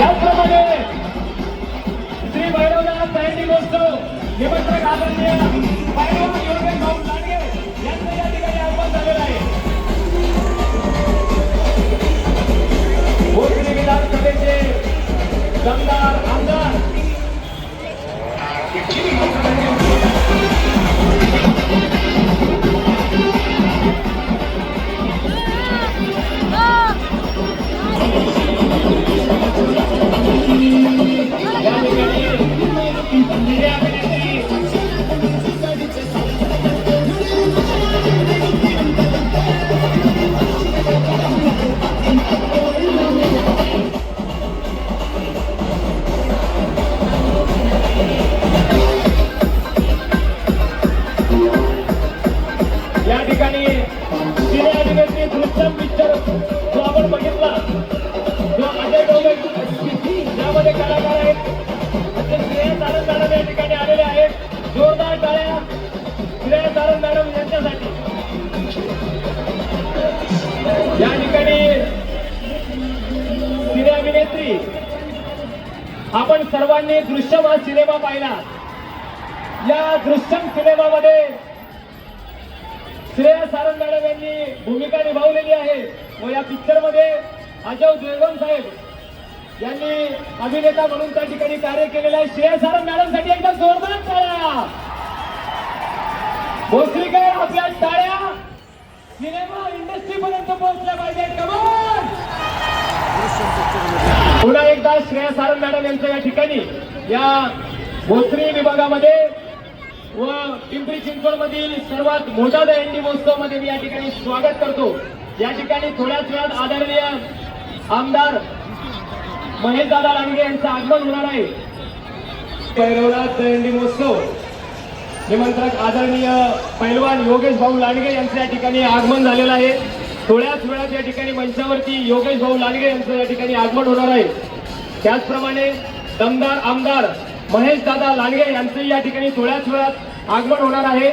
त्याचप्रमाणे श्री भैरवनाथ जयंती महोत्सव निमंत्रक आदरणीय भैरव योगेश भाऊ लांडगे यांचं या ठिकाणी आगमन झालेलं आहे। भोसरी विधानसभेचे दमदार आमदार आपण सर्वांनी दृश्यम हा सिनेमा पाहिला। या दृश्यम सिनेमामध्ये श्रेया सारंग मॅडम यांनी भूमिका निभावलेली आहे व या पिक्चर मध्ये अजय देवगन साहेब यांनी अभिनेता म्हणून त्या ठिकाणी कार्य केलेलं आहे। श्रेया सारंग मॅडम साठी एकदम जोरदार टाळ्या। भोसरीकर आपल्या टाळ्या सिनेमा इंडस्ट्री पर्यंत पोहोचल्या पाहिजे। कमाल पुन्हा एकदा श्रेया सारंग मॅडम यांचं या ठिकाणी या भोसरी विभागामध्ये व पिंपरी चिंचवड मधील सर्वात मोठा जयंती महोत्सव मध्ये मी या ठिकाणी स्वागत करतो। या ठिकाणी थोड्याच वेळात आदरणीय आमदार महेश दादा लांडगे यांचं आगमन होणार आहे। भैरवनाथ जयंती महोत्सव निमंत्रक आदरणीय पैलवान योगेश भाऊ लांडगे यांचं या ठिकाणी आगमन झालेलं आहे। थोड्याच वेळात या ठिकाणी मंचावरती योगेश भाऊ लांडगे यांचं या ठिकाणी आगमन होणार आहे। त्याचप्रमाणे दमदार आमदार महेश दादा लांडगे यांचंही या ठिकाणी थोड्याच वेळात आगमन होणार आहे।